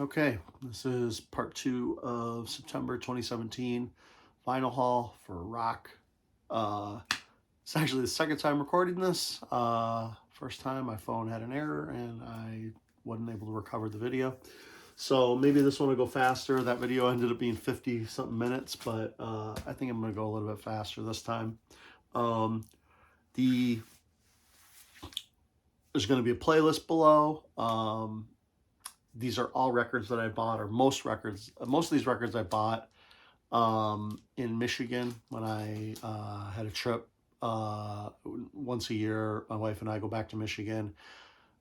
Okay, this is part 2 of September 2017 vinyl haul for rock. It's actually the second time recording this. First time my phone had an error and I wasn't able to recover the video. So maybe this one will go faster. That video ended up being 50 something minutes, but I think I'm going to go a little bit faster this time. There's going to be a playlist below. These are all records that I bought, or most of these records I bought in Michigan when I had a trip. Once a year, my wife and I go back to Michigan.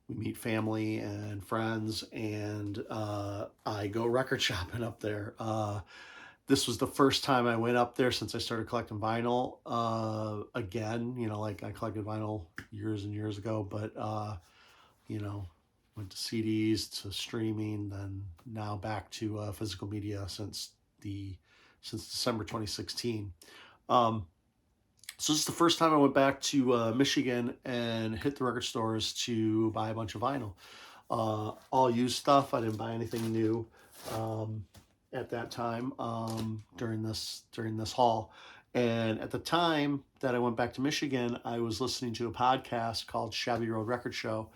We meet family and friends, and I go record shopping up there. This was the first time I went up there since I started collecting vinyl again. Like I collected vinyl years and years ago, but went to CDs, to streaming, then now back to physical media since December 2016. So this is the first time I went back to Michigan and hit the record stores to buy a bunch of vinyl. All used stuff. I didn't buy anything new at that time during this haul. And at the time that I went back to Michigan, I was listening to a podcast called Shabby Road Record Show.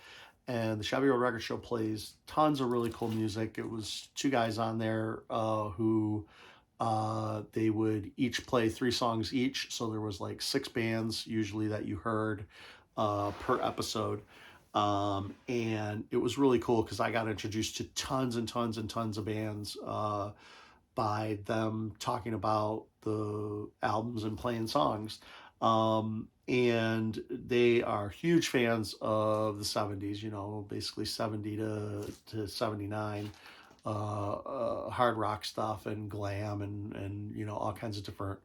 And the Shabby Road Record Show plays tons of really cool music. It was two guys on there who they would each play 3 songs each. So there was like 6 bands usually that you heard per episode. And it was really cool because I got introduced to tons and tons and tons of bands by them talking about the albums and playing songs. And they are huge fans of the 70s, basically 70 to 79, hard rock stuff and glam and all kinds of different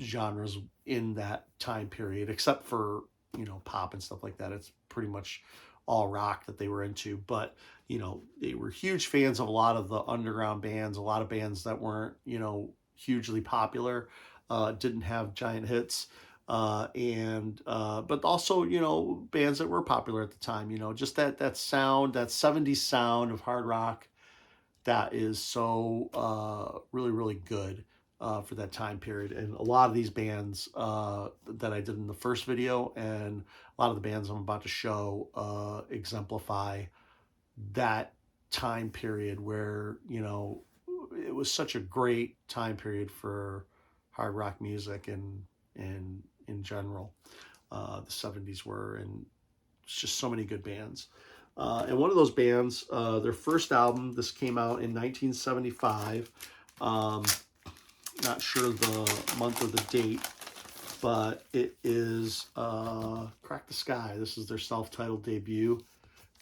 genres in that time period, except for, pop and stuff like that. It's pretty much all rock that they were into, but, they were huge fans of a lot of the underground bands, a lot of bands that weren't, hugely popular. Didn't have giant hits, but also, bands that were popular at the time, just that sound, that 70s sound of hard rock that is so really, really good for that time period. And a lot of these bands that I did in the first video and a lot of the bands I'm about to show exemplify that time period where, it was such a great time period for hard rock music and in general. The 70s were, and it's just so many good bands. And one of those bands, their first album, this came out in 1975. Not sure the month or the date, but it is Crack the Sky. This is their self-titled debut.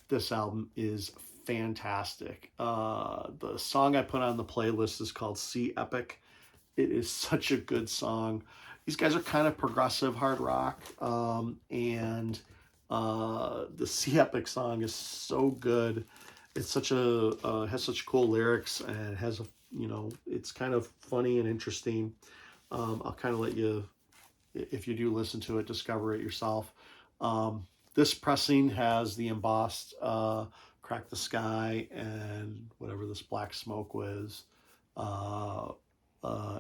This album is fantastic. The song I put on the playlist is called Sea Epic. It is such a good song. These guys are kind of progressive hard rock, and the Sea Epic song is so good. It's such has such cool lyrics, and it has it's kind of funny and interesting. I'll kind of let you, if you do listen to it, discover it yourself. This pressing has the embossed Crack the Sky and whatever this Black Smoke was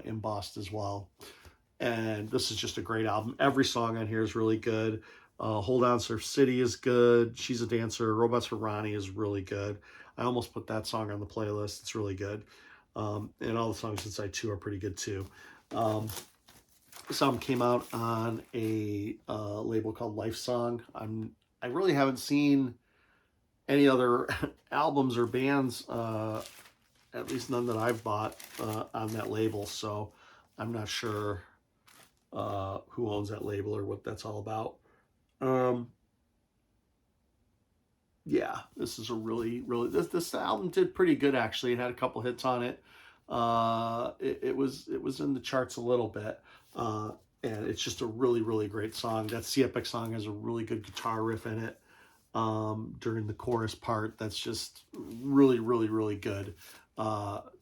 embossed as well. And this is just a great album. Every song on here is really good. Hold On Surf City is good. She's a Dancer. Robots for Ronnie is really good. I almost put that song on the playlist. It's really good. And all the songs inside too are pretty good too. This album came out on a label called Life Song. I really haven't seen any other albums or bands, at least none that I've bought on that label. So I'm not sure who owns that label or what that's all about. Yeah, this is a really, really, this album did pretty good actually. It had a couple hits on it. It was in the charts a little bit. And it's just a really, really great song. That Sea Epic song has a really good guitar riff in it during the chorus part. That's just really, really, really good.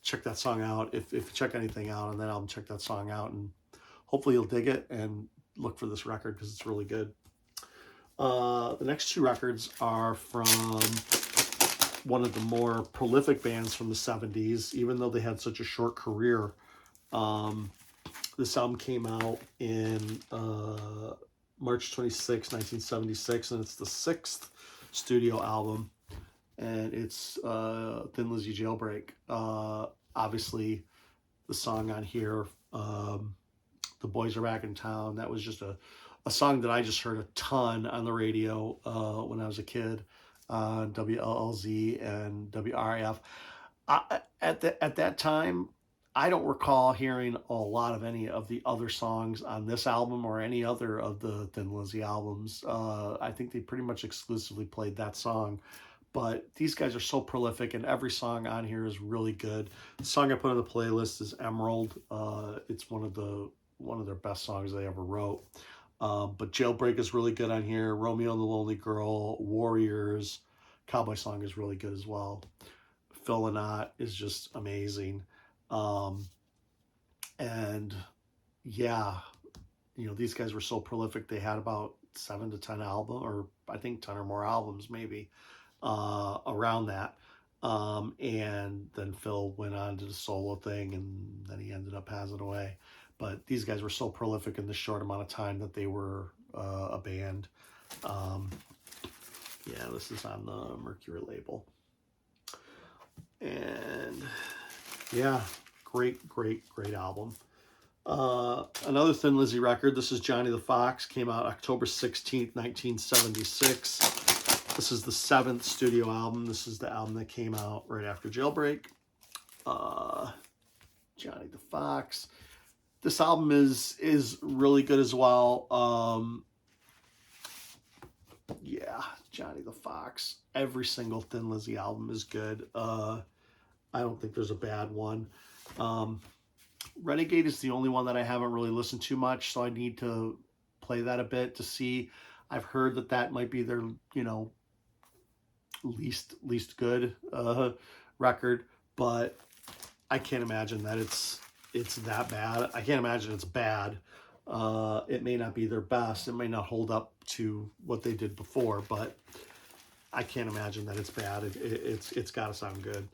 Check that song out. If you check anything out on that album, check that song out, and hopefully you'll dig it and look for this record because it's really good. The next 2 records are from one of the more prolific bands from the 70s, even though they had such a short career. This album came out in March 26, 1976, and it's the 6th studio album, and it's Thin Lizzy Jailbreak. Obviously, the song on here, The Boys Are Back in Town, that was just a song that I just heard a ton on the radio when I was a kid, on WLLZ and WRAF. At that time, I don't recall hearing a lot of any of the other songs on this album or any other of the Thin Lizzy albums. I think they pretty much exclusively played that song. But these guys are so prolific, and every song on here is really good. The song I put on the playlist is Emerald. It's one of their best songs they ever wrote. But Jailbreak is really good on here. Romeo and the Lonely Girl, Warriors, Cowboy Song is really good as well. Phil Lynott is just amazing. And yeah, these guys were so prolific. They had about 7 to 10 albums, or I think 10 or more albums maybe, around that. And then Phil went on to the solo thing, and then he ended up passing away. But these guys were so prolific in the short amount of time that they were a band. Yeah, this is on the Mercury label. And yeah, great album. Another Thin Lizzy record. This is Johnny the Fox. Came out October 16th, 1976. This is the 7th studio album. This is the album that came out right after Jailbreak. Johnny the Fox. This album is really good as well. Yeah, Johnny the Fox. Every single Thin Lizzy album is good. I don't think there's a bad one. Renegade is the only one that I haven't really listened to much, so I need to play that a bit to see. I've heard that might be their, least good record, but I can't imagine that it's that bad. I can't imagine it's bad. It may not be their best. It may not hold up to what they did before, but I can't imagine that it's bad. It's got to sound good.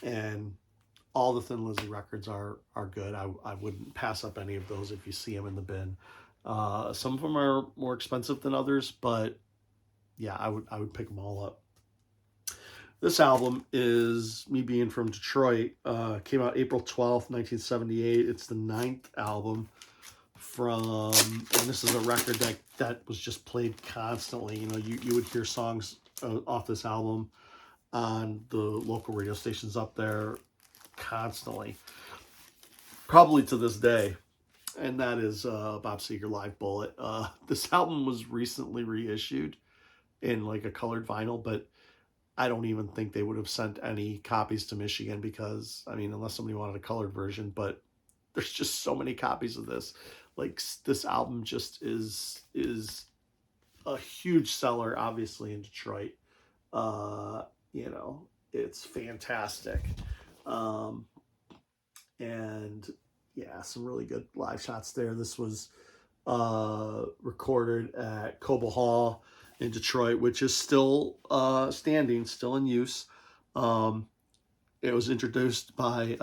And all the Thin Lizzy records are good. I wouldn't pass up any of those if you see them in the bin. Some of them are more expensive than others, but yeah, I would pick them all up. This album is me being from Detroit. Came out April 12th, 1978. It's the 9th album and this is a record that was just played constantly. You would hear songs off this album on the local radio stations up there constantly, probably to this day, and that is Bob Seger Live Bullet. This album was recently reissued in like a colored vinyl, but I don't even think they would have sent any copies to Michigan because, unless somebody wanted a colored version, but there's just so many copies of this. Like, this album just is a huge seller, obviously, in Detroit. It's fantastic. And yeah, some really good live shots there. This was recorded at Cobo Hall in Detroit, which is still standing, still in use. It was introduced by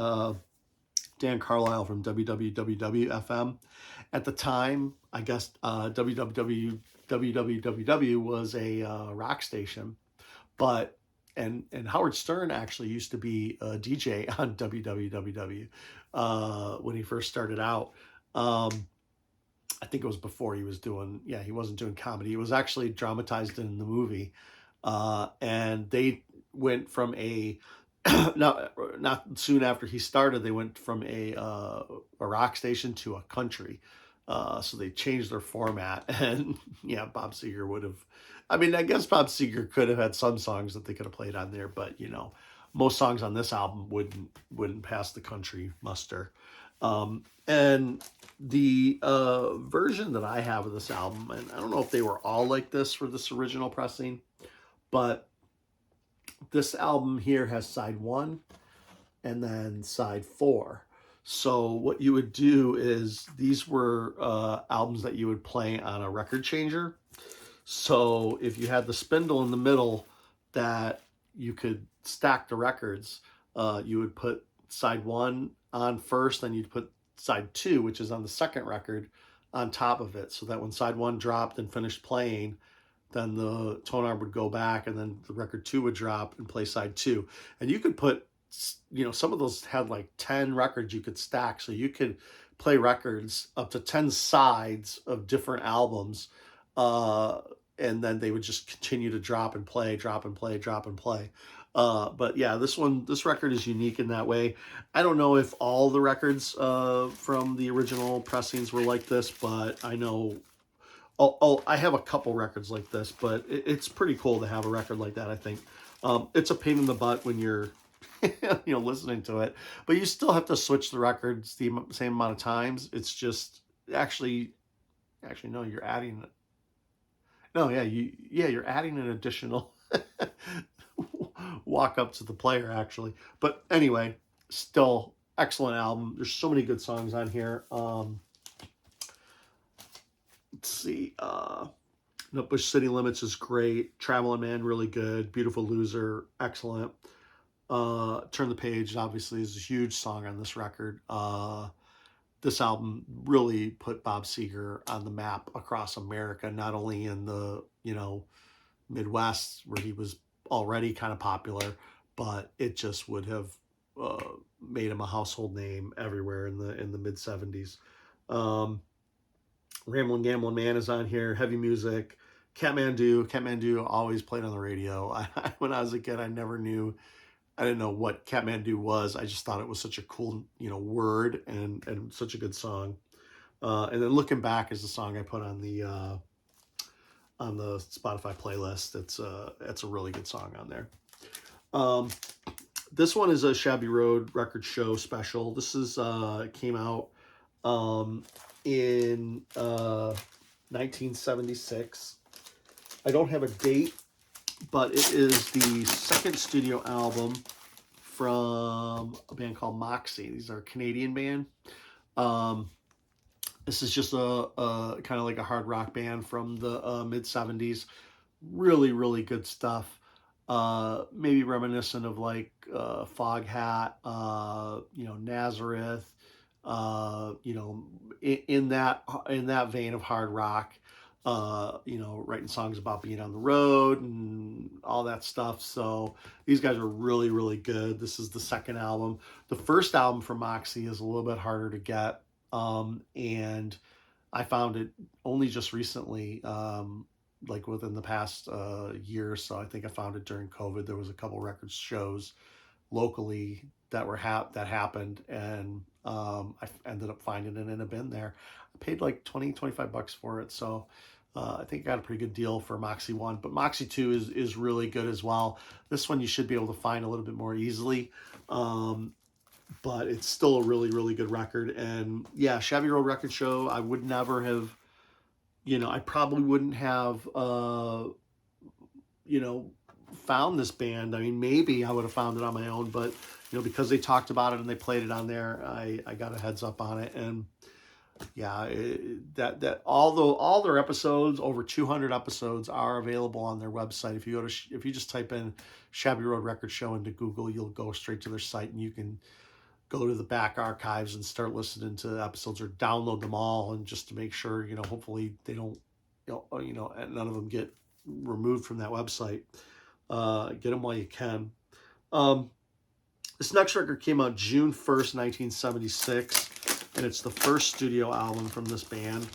Dan Carlisle from WWWW-FM. At the time, I guess WWWW was a rock station, but and Howard Stern actually used to be a DJ on WWWW when he first started out. I think it was before he wasn't doing comedy. It was actually dramatized in the movie. And they went from not soon after he started, they went from a rock station to a country. So they changed their format, and yeah, Bob Seger would have, I guess Bob Seger could have had some songs that they could have played on there, but most songs on this album wouldn't pass the country muster. And the version that I have of this album, and I don't know if they were all like this for this original pressing, but this album here has side 1 and then side 4. So what you would do is, these were albums that you would play on a record changer. So if you had the spindle in the middle that you could stack the records. You would put side 1 on first, then you'd put side 2, which is on the second record, on top of it, so that when side 1 dropped and finished playing, then the tone arm would go back, and then the record 2 would drop and play side 2. And you could put, some of those had like 10 records you could stack, so you could play records up to 10 sides of different albums, and then they would just continue to drop and play, drop and play, drop and play. But yeah, this record is unique in that way. I don't know if all the records from the original pressings were like this, but I know, I have a couple records like this, but it's pretty cool to have a record like that, I think. It's a pain in the butt when you're listening to it, but you still have to switch the records the same amount of times. It's just actually no, you're adding, no, yeah, you're adding an additional walk up to the player, actually. But anyway, still excellent album. There's so many good songs on here. Let's see. No, Bush City Limits is great. Traveling Man, really good. Beautiful Loser, excellent. Turn the Page, obviously, is a huge song on this record. This album really put Bob Seger on the map across America, not only in the, Midwest, where he was already kind of popular, but it just would have made him a household name everywhere in the mid 70s. Ramblin' Gamblin' Man is on here. Heavy Music. Kathmandu always played on the radio. When I was a kid, I didn't know what Kathmandu was. I just thought it was such a cool, word and such a good song. And then Looking Back is the song I put on the Spotify playlist. It's a really good song on there. This one is a Shabby Road Record Show special. This is came out in 1976. I don't have a date, but it is the second studio album from a band called Moxie. These are a Canadian band. This is just a kind of like a hard rock band from the mid 70s. Really, really good stuff. Maybe reminiscent of like Foghat, Nazareth, in that vein of hard rock. Writing songs about being on the road and all that stuff. So these guys are really, really good. This is the second album. The first album from Moxie is a little bit harder to get. And I found it only just recently, like within the past year or so. I think I found it during COVID. There was a couple record shows locally that were that happened, and I ended up finding it in a bin there. I paid like $25 for it, so I think I got a pretty good deal for Moxie 1, but Moxie 2 is really good as well. This one you should be able to find a little bit more easily, but it's still a really, really good record. And yeah, Shabby Road Record Show, I would never have, I probably wouldn't have, found this band. I mean, maybe I would have found it on my own, but, because they talked about it and they played it on there, I got a heads up on it. And yeah, that all their episodes, over 200 episodes, are available on their website. If you just type in Shabby Road Record Show into Google, you'll go straight to their site, and you can go to the back archives and start listening to episodes or download them all, and just to make sure, hopefully they don't, none of them get removed from that website. Get them while you can. This next record came out June 1st, 1976. And it's the first studio album from this band.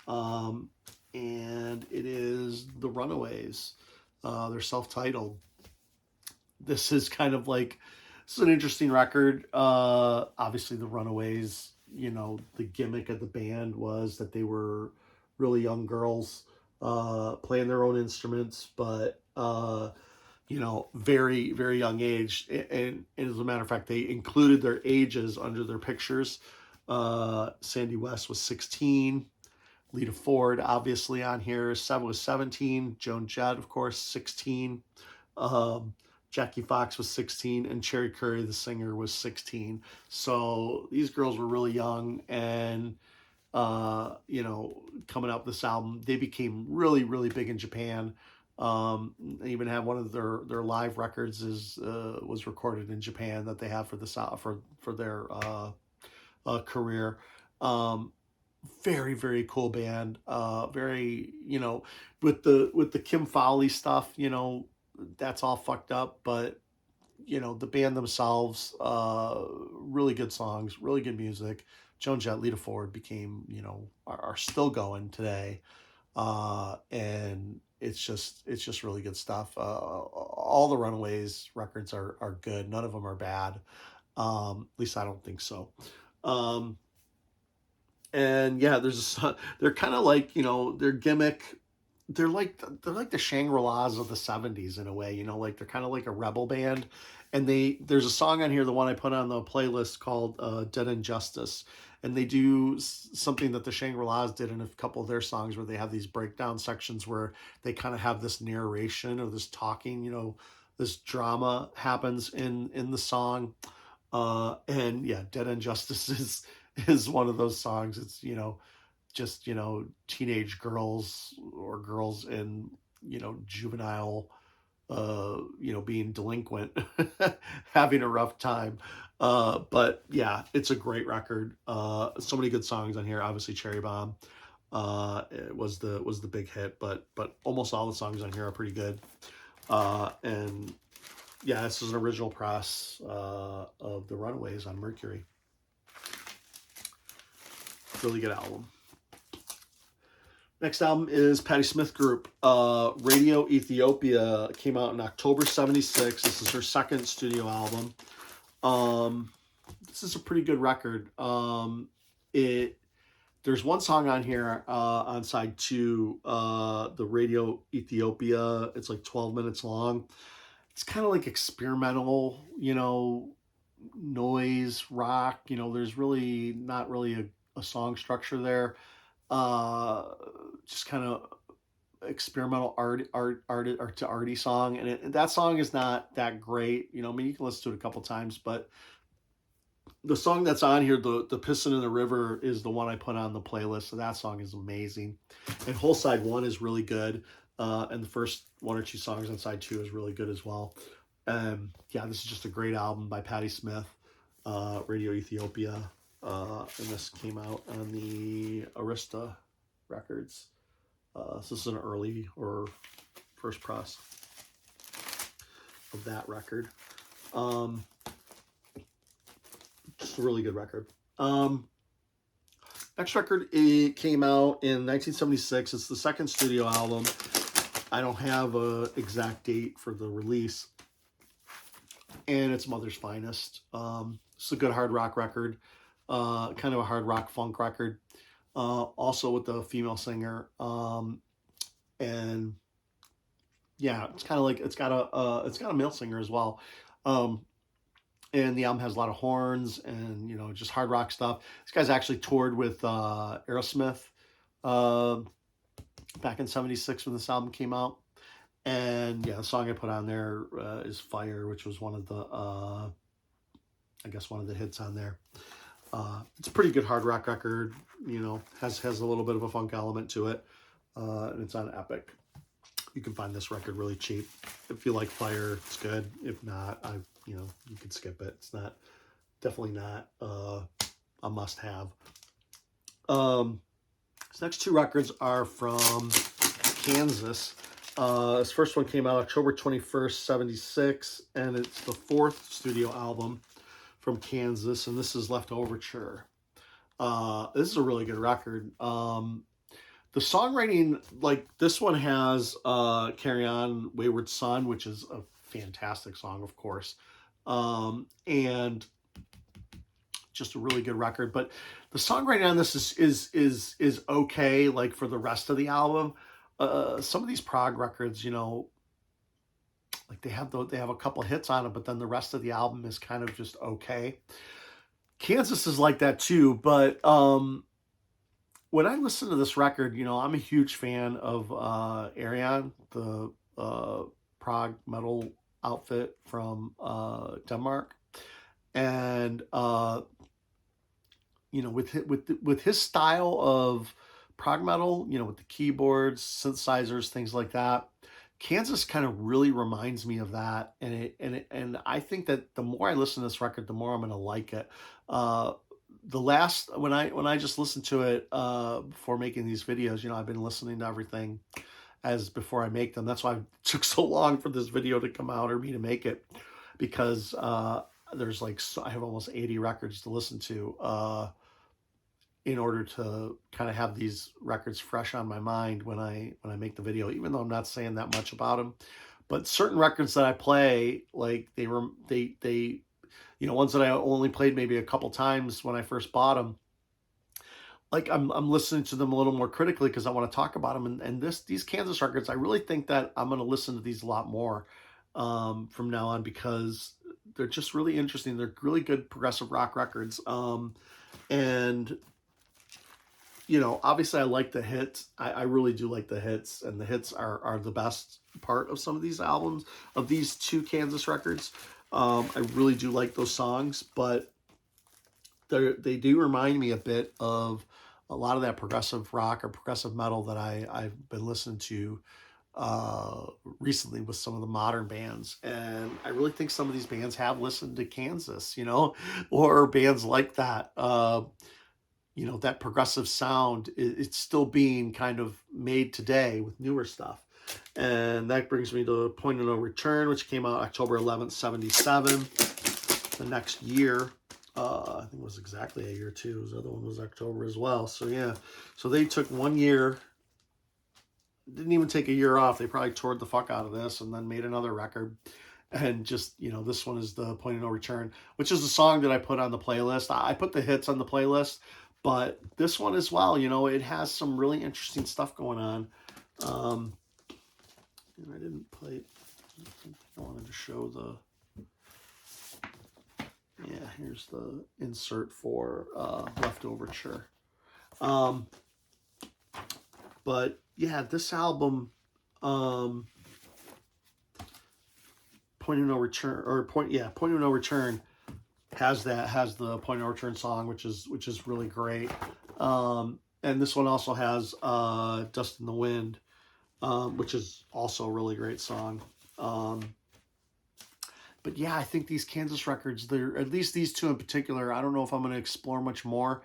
And it is the Runaways. They're self-titled. This is kind of like, this is an interesting record. Obviously the Runaways, the gimmick of the band was that they were really young girls playing their own instruments, but very, very young age. And as a matter of fact, they included their ages under their pictures. Sandy West was 16. Lita Ford, obviously, on here. Was 17. Joan Jett, of course, 16. Jackie Fox was 16. And Cherry Curry, the singer, was 16. So these girls were really young. And, coming out with this album, they became really, really big in Japan. They even have one of their live records was recorded in Japan that they have for the for their career. Very, very cool band. Very, with the Kim Fowley stuff, that's all fucked up, but the band themselves, really good songs, really good music. Joan Jett, Lita Ford became, are still going today. And it's just really good stuff. All the Runaways records are good. None of them are bad. At least I don't think so. And yeah, they're kind of like, their gimmick. They're like the Shangri-Las of the 70s in a way, like they're kind of like a rebel band. And there's a song on here, the one I put on the playlist called Dead Injustice. And they do something that the Shangri-Las did in a couple of their songs where they have these breakdown sections where they kind of have this narration or this talking, this drama happens in the song. And yeah, Dead Injustice is one of those songs. It's, just, teenage girls or girls in, juvenile, being delinquent, having a rough time. But yeah, it's a great record. So many good songs on here. Obviously Cherry Bomb, it was the big hit, but almost all the songs on here are pretty good. And yeah, this is an original press, of the Runaways on Mercury. Really good album. Next album is Patti Smith Group. Radio Ethiopia came out in October 76. This is her second studio album. This is a pretty good record. There's one song on here, on side 2, the Radio Ethiopia. It's like 12 minutes long. It's kind of like experimental, noise rock. There's really not really a song structure there. Just kind of experimental arty song, and that song is not that great. You can listen to it a couple times, but the song that's on here, the Piston in the River, is the one I put on the playlist. So that song is amazing, and whole side 1 is really good, and the first 1 or 2 songs on side 2 is really good as well. Yeah, this is just a great album by Patti Smith, Radio Ethiopia. And this came out on the Arista Records. So this is an early or first press of that record. Just a really good record. Next record, it came out in 1976. It's the second studio album. I don't have an exact date for the release. And it's Mother's Finest. It's a good hard rock record. Kind of a hard rock funk record, also with the female singer, and yeah, it's kind of like it's got a male singer as well, and the album has a lot of horns and just hard rock stuff. This guy's actually toured with Aerosmith back in '76 when this album came out, and yeah, the song I put on there is Fire, which was one of the one of the hits on there. It's a pretty good hard rock record, has a little bit of a funk element to it, and it's on Epic. You can find this record really cheap. If you like Fire, it's good. If not, you can skip it. It's definitely not a must-have. These next 2 records are from Kansas. This first one came out October 21st, 76, and it's the 4th studio album from Kansas, and this is Leftoverture. This is a really good record. The songwriting, like this one has Carry On Wayward Son, which is a fantastic song, of course, and just a really good record. But the songwriting on this is okay. Like for the rest of the album, some of these prog records, like they have a couple hits on it, but then the rest of the album is kind of just okay. Kansas is like that too, but when I listen to this record, I'm a huge fan of Arion, the prog metal outfit from Denmark, and with his style of prog metal, with the keyboards, synthesizers, things like that, Kansas kind of really reminds me of that, and I think that the more I listen to this record, the more I'm going to like it. Uh, the last when I just listened to it before making these videos, I've been listening to everything as before I make them. That's why it took so long for this video to come out or me to make it, because there's like I have almost 80 records to listen to in order to kind of have these records fresh on my mind when I make the video. Even though I'm not saying that much about them, but certain records that I play, like they ones that I only played maybe a couple times when I first bought them, like I'm listening to them a little more critically because I want to talk about them. And these Kansas records, I really think that I'm going to listen to these a lot more from now on, because they're just really interesting. They're really good progressive rock records. And obviously I like the hits. I really do like the hits, and the hits are the best part of some of these albums, of these two Kansas records. I really do like those songs, but they do remind me a bit of a lot of that progressive rock or progressive metal that I've been listening to recently with some of the modern bands. And I really think some of these bands have listened to Kansas, or bands like that. That progressive sound, it's still being kind of made today with newer stuff. And that brings me to Point of No Return, which came out October 11th, 77. The next year, I think it was exactly a year too. The other one was October as well. So yeah, so they took 1 year, didn't even take a year off. They probably toured the fuck out of this and then made another record. And just, this one is the Point of No Return, which is a song that I put on the playlist. I put the hits on the playlist, but this one as well, it has some really interesting stuff going on. And I didn't play, I wanted to show here's the insert for Leftoverture. But yeah, this album, Point of No Return, Point of No Return has the Point of No Return song, which is really great. And this one also has Dust in the Wind, which is also a really great song. But yeah, I think these Kansas records, they're, at least these two in particular, I don't know if I'm going to explore much more,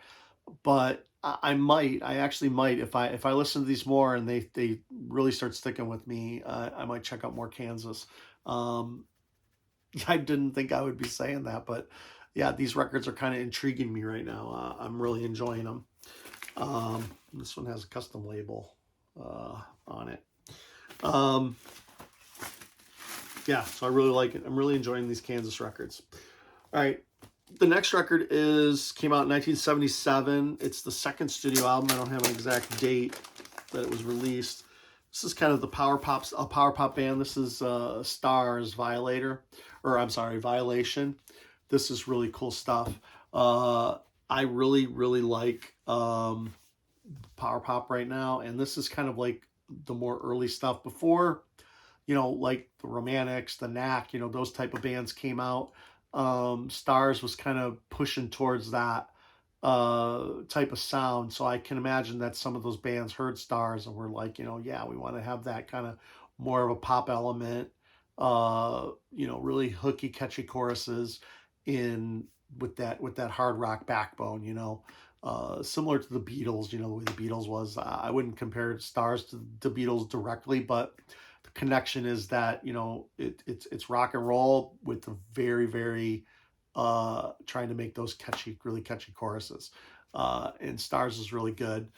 but I actually might, if I listen to these more and they really start sticking with me, I might check out more Kansas. I didn't think I would be saying that, but yeah, these records are kind of intriguing me right now. I'm really enjoying them. This one has a custom label on it. Yeah, so I really like it. I'm really enjoying these Kansas records. All right, the next record came out in 1977. It's the second studio album. I don't have an exact date that it was released. This is kind of a power pop band. This is Star's Violation. This is really cool stuff. I really, really like power pop right now, and this is kind of like the more early stuff before, like the Romantics, the Knack, those type of bands came out. Stars was kind of pushing towards that type of sound. So I can imagine that some of those bands heard Stars and were like, yeah, we want to have that kind of more of a pop element, really hooky, catchy choruses with that hard rock backbone, similar to the Beatles, the way the Beatles was. I wouldn't compare Stars to the Beatles directly, but the connection is that, it's rock and roll with the very, very trying to make those really catchy choruses. And Stars is really good.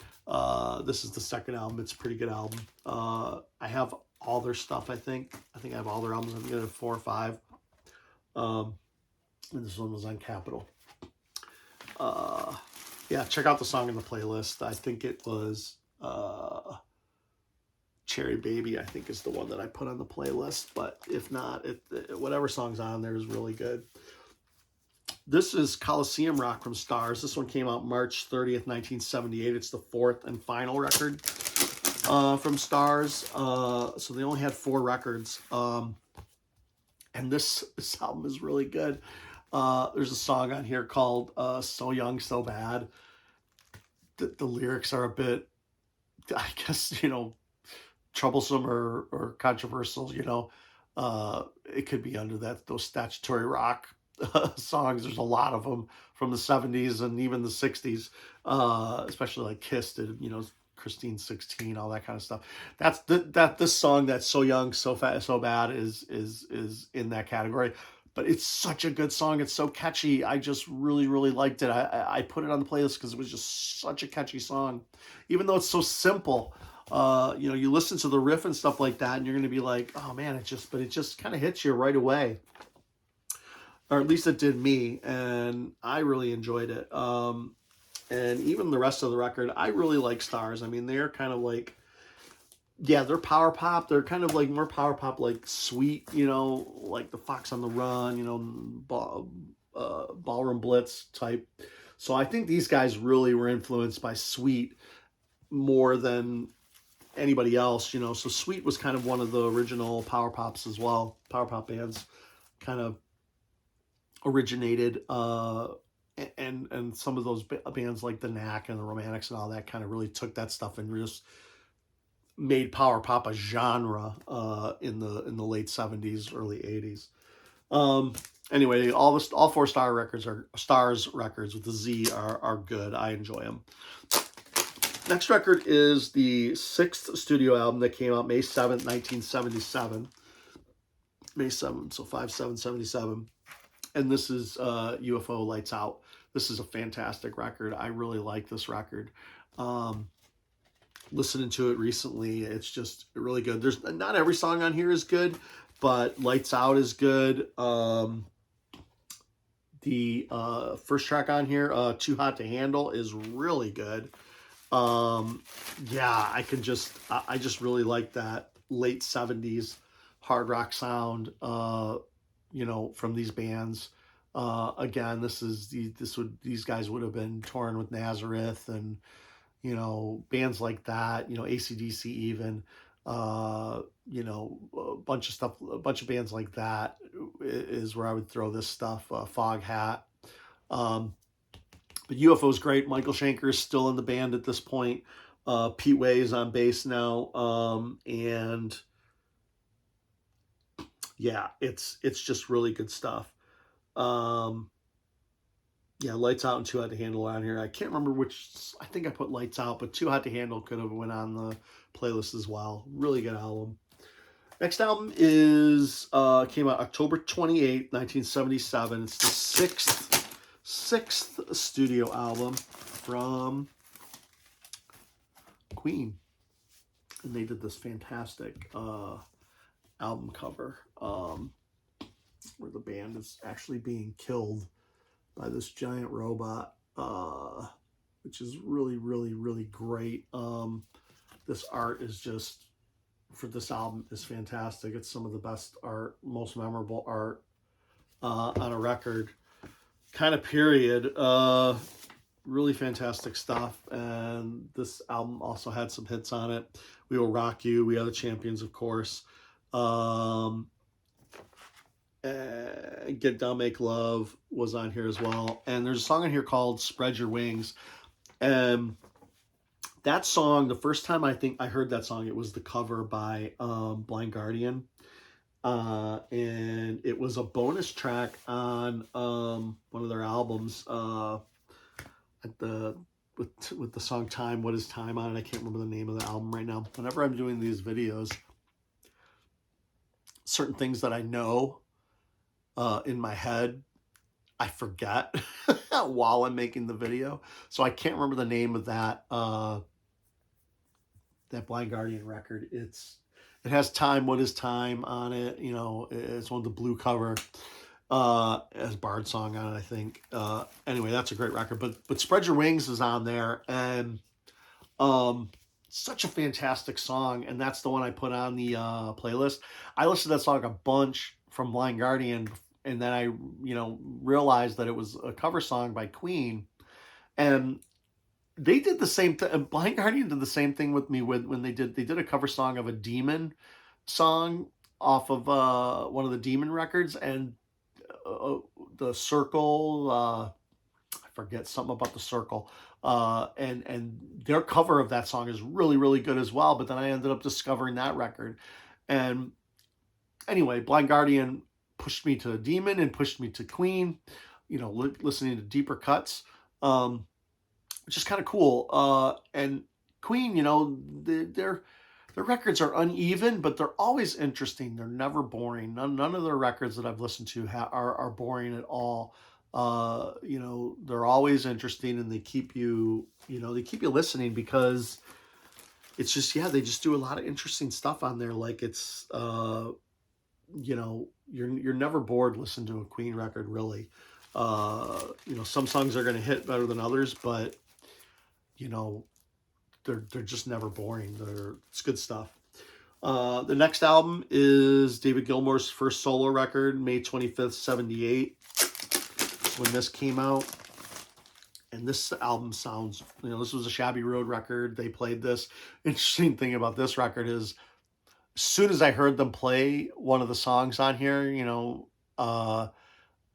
This is the second album. It's a pretty good album. I have all their stuff, I think. I have all their albums. I think I have 4 or 5. And this one was on Capitol. Yeah, check out the song in the playlist. I think it was Cherry Baby, I think, is the one that I put on the playlist. But if not, whatever song's on there is really good. This is Coliseum Rock from Stars. This one came out March 30th, 1978. It's the 4th and final record from Stars. So they only had 4 records. And this album is really good. There's a song on here called So Young, So Bad. The lyrics are a bit, I guess, troublesome or controversial, you know, it could be under those statutory rock songs. There's a lot of them from the 70s and even the 60s, especially like Kiss did, you know, Christine 16, all that kind of stuff. That's this song that's So Young, So Fat, So Bad is in that category. But it's such a good song. It's so catchy. I just really, really liked it. I put it on the playlist because it was just such a catchy song. Even though it's so simple, you know, you listen to the riff and stuff like that, and you're going to be like, oh man, it just kind of hits you right away. Or at least it did me, and I really enjoyed it. And even the rest of the record, I really like Stars. I mean, they're kind of like, yeah, they're power pop. They're kind of like more power pop, like Sweet, you know, like the Fox on the Run, you know, Ballroom Blitz type. So I think these guys really were influenced by Sweet more than anybody else, you know. So Sweet was kind of one of the original power pops as well. Power pop bands kind of originated, and some of those bands like the Knack and the Romantics and all that kind of really took that stuff and just made power pop a genre in the late 70s, early 80s. Anyway, all four Stars records with the Z are good. I enjoy them. Next record is the 6th studio album that came out May 7th, 1977. May 7th, so 5/7/77. And this is UFO Lights Out. This is a fantastic record. I really like this record. Listening to it recently, it's just really good. There's not every song on here is good, but Lights Out is good. The first track on here, Too Hot to Handle, is really good. Yeah, I just really like that late 70s hard rock sound, you know, from these bands. Again, these guys would have been touring with Nazareth and, you know, bands like that, you know, AC/DC even, you know, a bunch of bands like that is where I would throw this stuff, Foghat. But UFO is great. Michael Schenker is still in the band at this point. Pete Way is on bass now. And yeah, it's just really good stuff. Yeah, Lights Out and Too Hot to Handle on here. I can't remember which. I think I put Lights Out, but Too Hot to Handle could have went on the playlist as well. Really good album. Next album is came out October 28th, 1977. It's the sixth studio album from Queen, and they did this fantastic album cover where the band is actually being killed by this giant robot, which is really, really, really great. This art is just, for this album, is fantastic. It's some of the best art, most memorable art on a record, kind of period. Really fantastic stuff. And this album also had some hits on it. We Will Rock You, We Are the Champions, of course. Get Down, Make Love was on here as well. And there's a song on here called Spread Your Wings. And that song, the first time I think I heard that song, it was the cover by Blind Guardian. And it was a bonus track on one of their albums with the song Time, What Is Time on it. I can't remember the name of the album right now. Whenever I'm doing these videos, certain things that I know in my head, I forget while I'm making the video. So I can't remember the name of that that Blind Guardian record. It has Time, What Is Time on it. You know, it's one of the blue cover. As Bard song on it, I think. Anyway, that's a great record. But Spread Your Wings is on there, and such a fantastic song, and that's the one I put on the playlist. I listened to that song a bunch from Blind Guardian, and then I, you know, realized that it was a cover song by Queen, and they did the same thing. Blind Guardian did the same thing with me when they did a cover song of a Demon song off of one of the Demon records, and the Circle, I forget, something about the circle. And their cover of that song is really, really good as well. But then I ended up discovering that record. And anyway, Blind Guardian pushed me to Demon and pushed me to Queen, listening to deeper cuts, which is kind of cool. And Queen, their records are uneven, but they're always interesting. They're never boring. None of their records that I've listened to are boring at all. They're always interesting, and they keep you listening, because it's just, they just do a lot of interesting stuff on there. Like it's, you're never bored listening to a Queen record, really. Some songs are going to hit better than others, but they're just never boring. It's good stuff. The next album is David Gilmour's first solo record, May 25th, 78, when this came out. And this album sounds, this was a Shabby Road record. They played this. Interesting thing about this record is, as soon as I heard them play one of the songs on here,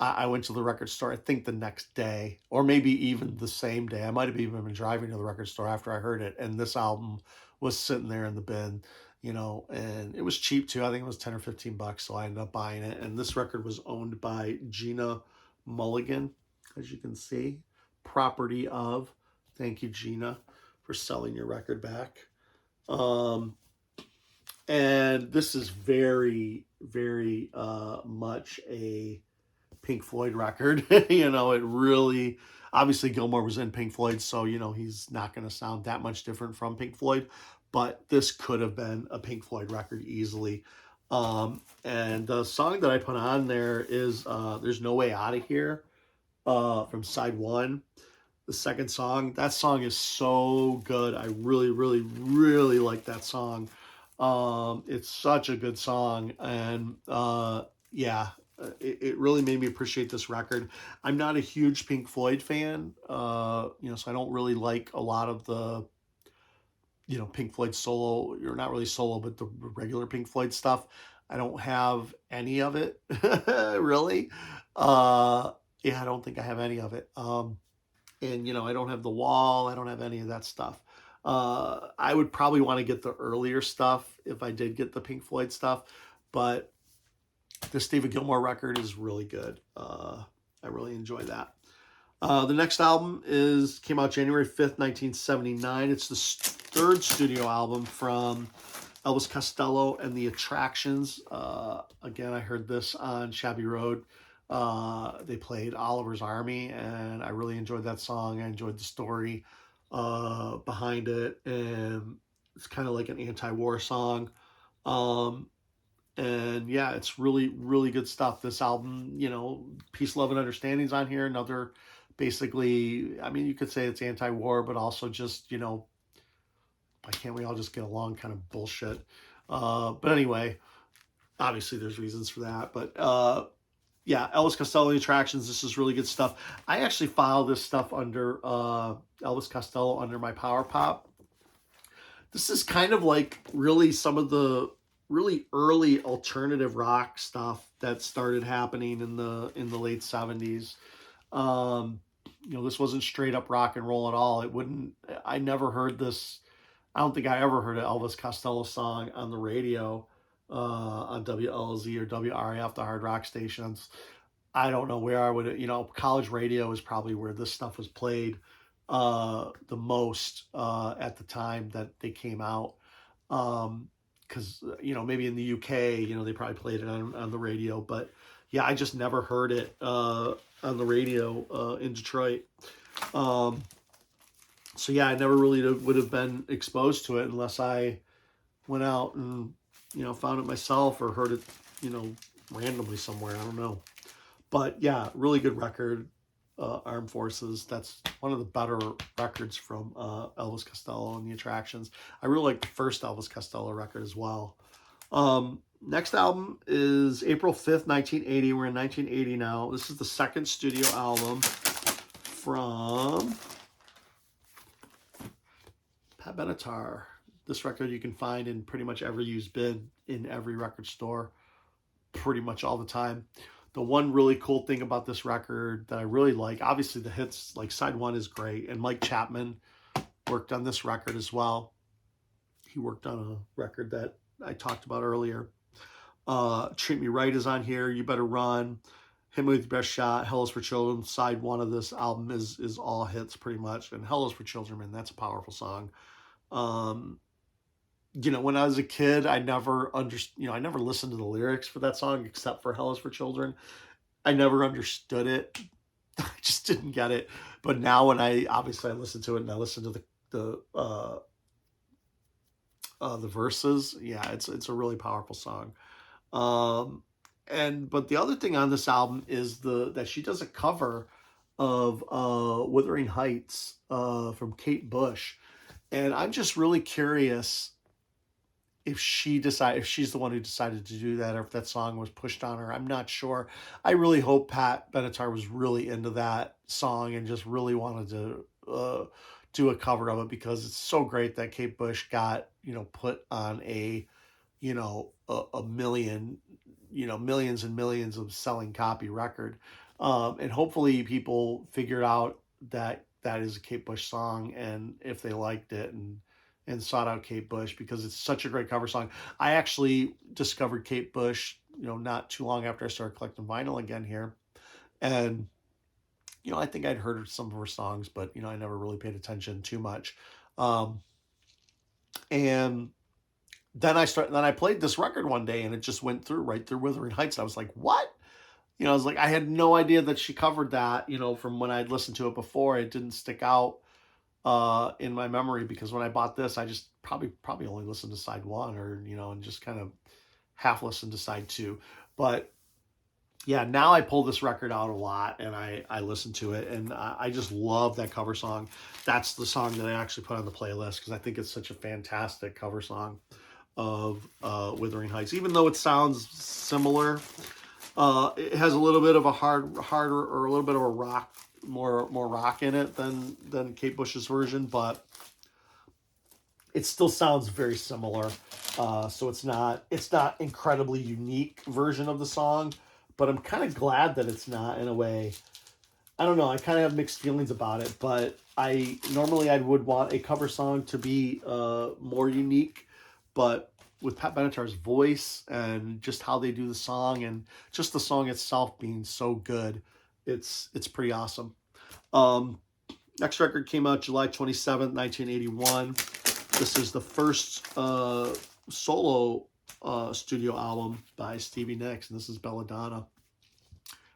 I went to the record store, I think the next day, or maybe even the same day. I might have even been driving to the record store after I heard it, and this album was sitting there in the bin, and it was cheap too. I think it was 10 or 15 bucks, so I ended up buying it. And this record was owned by Gina Mulligan, as you can see, property of, thank you, Gina, for selling your record back. And this is very, very much a Pink Floyd record. It really, obviously Gilmour was in Pink Floyd, so he's not going to sound that much different from Pink Floyd, but this could have been a Pink Floyd record easily. And the song that I put on there is There's No Way Out of Here, from side 1. The second song, that song is so good. I really, really, really like that song. It's such a good song, and it really made me appreciate this record. I'm not a huge Pink Floyd fan, so I don't really like a lot of the, Pink Floyd solo, or not really solo, but the regular Pink Floyd stuff. I don't have any of it, really. I don't think I have any of it. And, I don't have The Wall. I don't have any of that stuff. I would probably want to get the earlier stuff if I did get the Pink Floyd stuff, but this David Gilmour record is really good. I really enjoy that. The next album came out January 5th, 1979. It's the third studio album from Elvis Costello and the Attractions. Again, I heard this on Shabby Road. They played Oliver's Army, and I really enjoyed that song. I enjoyed the story behind it, and it's kind of like an anti-war song. And yeah, it's really, really good stuff. This album, Peace, Love, and Understanding's on here. Another, basically, I mean, you could say it's anti-war, but also just, why can't we all just get along kind of bullshit. But anyway, obviously there's reasons for that. But yeah, Elvis Costello and the Attractions, this is really good stuff. I actually filed this stuff under Elvis Costello under my Power Pop. This is kind of like really some of the really early alternative rock stuff that started happening in the late 70s. This wasn't straight up rock and roll at all. I never heard this. I don't think I ever heard an Elvis Costello song on the radio, on WLZ or WRAF, the hard rock stations. I don't know where I would, college radio is probably where this stuff was played the most at the time that they came out. Because, maybe in the UK, they probably played it on the radio. But, yeah, I just never heard it on the radio in Detroit. So, yeah, I never really would have been exposed to it unless I went out and, found it myself or heard it, randomly somewhere. I don't know. But, yeah, really good record, Armed Forces. That's one of the better records from Elvis Costello and the Attractions. I really like the first Elvis Costello record as well. Next album is April 5th, 1980. We're in 1980 now. This is the second studio album from Pat Benatar. This record you can find in pretty much every used bin in every record store pretty much all the time. The one really cool thing about this record that I really like, obviously the hits, like side one is great, and Mike Chapman worked on this record as well. He worked on a record that I talked about earlier. Treat Me Right is on here. You Better Run, Hit Me With Your Best Shot, Hell Is For Children. Side one of this album is all hits pretty much, and Hell Is For Children, man, that's a powerful song. You know, when I was a kid, I never I never listened to the lyrics for that song except for Hell Is For Children. I never understood it. I just didn't get it. But now when I listen to it and I listen to the verses, yeah, it's a really powerful song. But the other thing on this album is that she does a cover of Wuthering Heights from Kate Bush. And I'm just really curious if she's the one who decided to do that, or if that song was pushed on her. I'm not sure. I really hope Pat Benatar was really into that song and just really wanted to do a cover of it, because it's so great that Kate Bush got, put on a million, millions and millions of selling copy record. And hopefully people figured out that is a Kate Bush song, and if they liked it and sought out Kate Bush, because it's such a great cover song. I actually discovered Kate Bush, not too long after I started collecting vinyl again here. And, I think I'd heard some of her songs, but, I never really paid attention too much. And then I played this record one day, and it just went right through Wuthering Heights. And I was like, what? I was like, I had no idea that she covered that, from when I'd listened to it before. It didn't stick out in my memory, because when I bought this, I just probably only listened to side one, or and just kind of half listened to side two. But yeah, now I pull this record out a lot, and I listen to it, and I just love that cover song. That's the song that I actually put on the playlist, because I think it's such a fantastic cover song of Wuthering Heights. Even though it sounds similar, it has a little bit of a harder, or a little bit of a rock, more rock in it than Kate Bush's version, but it still sounds very similar. So it's not incredibly unique version of the song, but I'm kind of glad that it's not, in a way. I don't know. I kind of have mixed feelings about it, but I would want a cover song to be more unique, but with Pat Benatar's voice and just how they do the song, and just the song itself being so good, it's pretty awesome. Next record came out July 27th, 1981. This is the first solo studio album by Stevie Nicks, and this is Belladonna.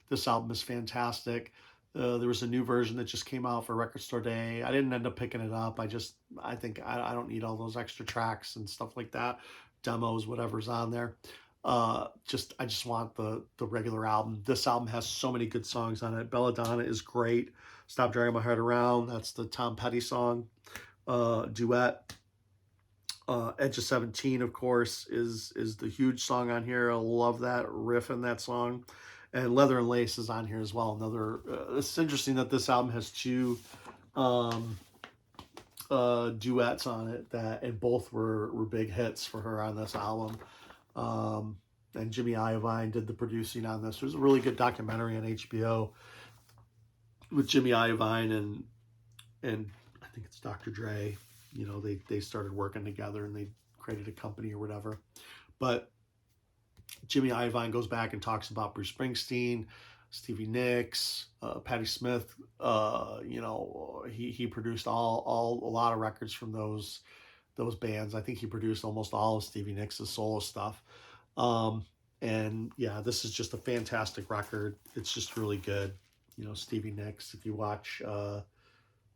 This album is fantastic. There was a new version that just came out for Record Store Day. I didn't end up picking it up. I think I don't need all those extra tracks and stuff like that, demos, whatever's on there. I just want the regular album. This album has so many good songs on it. Belladonna is great. Stop Dragging My Heart Around, that's the Tom Petty song. Duet. Edge of 17, of course, is the huge song on here. I love that riff in that song. And Leather and Lace is on here as well. It's interesting that this album has two duets on it, and both were big hits for her on this album. And Jimmy Iovine did the producing on this. There's a really good documentary on HBO with Jimmy Iovine and I think it's Dr. Dre. They started working together, and they created a company or whatever. But Jimmy Iovine goes back and talks about Bruce Springsteen, Stevie Nicks, Patti Smith. He produced a lot of records from those bands. I think he produced almost all of Stevie Nicks' solo stuff. And yeah, this is just a fantastic record. It's just really good. Stevie Nicks, if you watch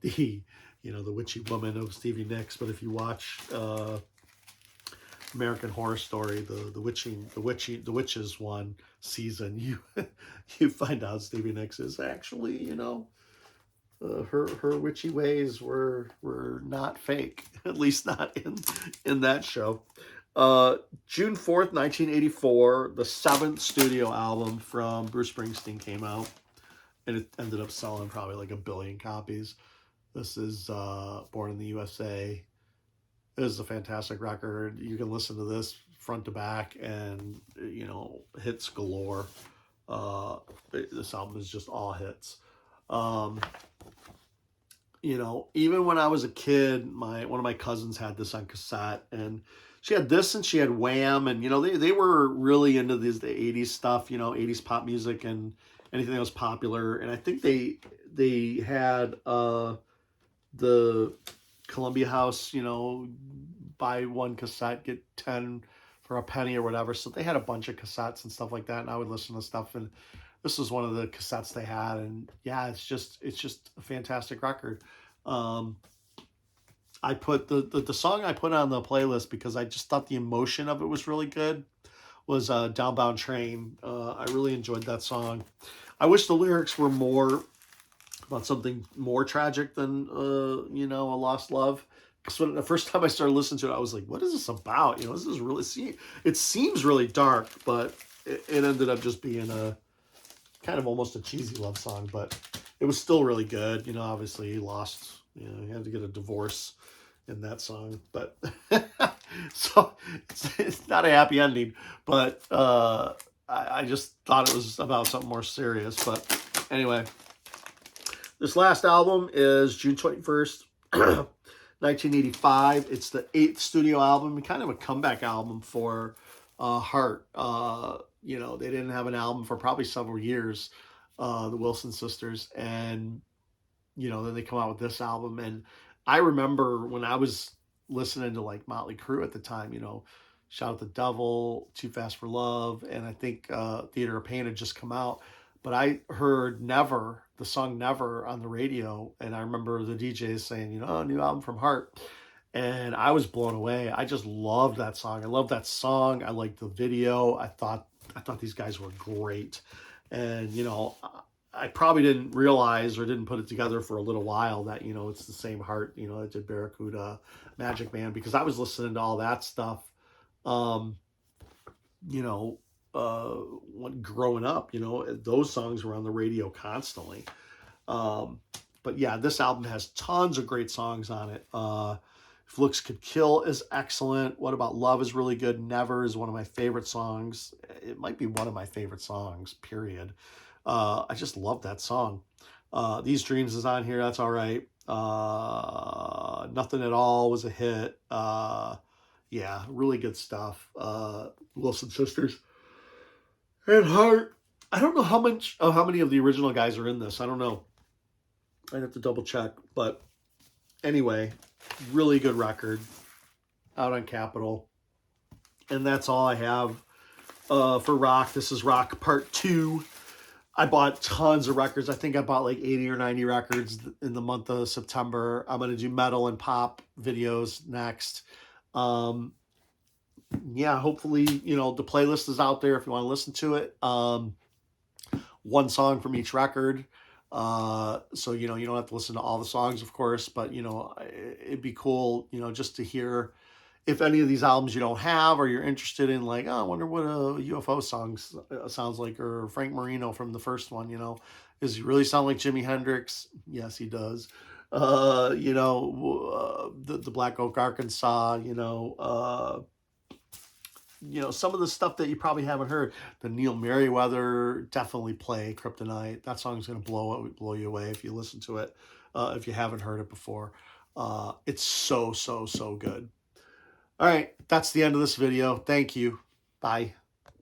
the witchy woman of Stevie Nicks, but if you watch American Horror Story, the witches one season, you find out Stevie Nicks is actually, her witchy ways were not fake, at least not in that show. June 4th, 1984, the 7th studio album from Bruce Springsteen came out, and it ended up selling probably like 1 billion copies. This is Born in the USA. It is a fantastic record. You can listen to this front to back, and hits galore. This album is just all hits. You know, even when I was a kid, one of my cousins had this on cassette, and she had this and she had Wham, and you know, they were really into the 80s stuff, you know, 80s pop music and anything that was popular. And I think they had the Columbia House, you know, buy one cassette, get 10 for a penny or whatever. So they had a bunch of cassettes and stuff like that, and I would listen to stuff, and this was one of the cassettes they had, and yeah, it's just a fantastic record. I put the song I put on the playlist because I just thought the emotion of it was really good. Was Downbound Train. I really enjoyed that song. I wish the lyrics were more about something more tragic than you know, a lost love. Because when the first time I started listening to it, I was like, "What is this about?" You know, this is really it seems really dark, but it ended up just being a kind of almost a cheesy love song, but it was still really good. You know, obviously he lost, you know, he had to get a divorce in that song, but so it's not a happy ending, but I just thought it was about something more serious. But anyway, this last album is June 21st, 1985. It's the 8th studio album, kind of a comeback album for Heart. You know, they didn't have an album for probably several years, the Wilson sisters, and you know, then they come out with this album. And I remember when I was listening to like Motley Crue at the time, you know, Shout at the Devil, Too Fast for Love, and I think Theater of Pain had just come out. But I heard Never, the song Never, on the radio, and I remember the DJs saying, you know, new album from Heart. And I was blown away. I just loved that song. I loved that song. I liked the video. I thought these guys were great. And, you know, I probably didn't realize or didn't put it together for a little while that, you know, it's the same Heart, you know, that did Barracuda, Magic Man, because I was listening to all that stuff, you know, when growing up, you know, those songs were on the radio constantly. But yeah, this album has tons of great songs on it. If Looks Could Kill is excellent. What About Love is really good. Never is one of my favorite songs. It might be one of my favorite songs, period. I just love that song. These Dreams is on here. That's all right. Nothing at All was a hit. Yeah, really good stuff. Wilson sisters and Heart. I don't know how many of the original guys are in this. I don't know. I'd have to double check. But anyway, really good record out on Capitol. And that's all I have for rock. This is rock part 2. I bought tons of records. I think I bought like 80 or 90 records in the month of September. I'm going to do metal and pop videos next. Yeah, hopefully, you know, the playlist is out there if you want to listen to it. One song from each record. So, you know, you don't have to listen to all the songs, of course, but, you know, it'd be cool, you know, just to hear if any of these albums you don't have, or you're interested in, like, oh, I wonder what a UFO song sounds like, or Frank Marino from the first one, you know, does he really sound like Jimi Hendrix? Yes, he does. You know, the Black Oak, Arkansas, you know, some of the stuff that you probably haven't heard. The Neil Merriweather, definitely play Kryptonite. That song's going to blow you away if you listen to it, if you haven't heard it before. It's so good. All right, that's the end of this video. Thank you. Bye.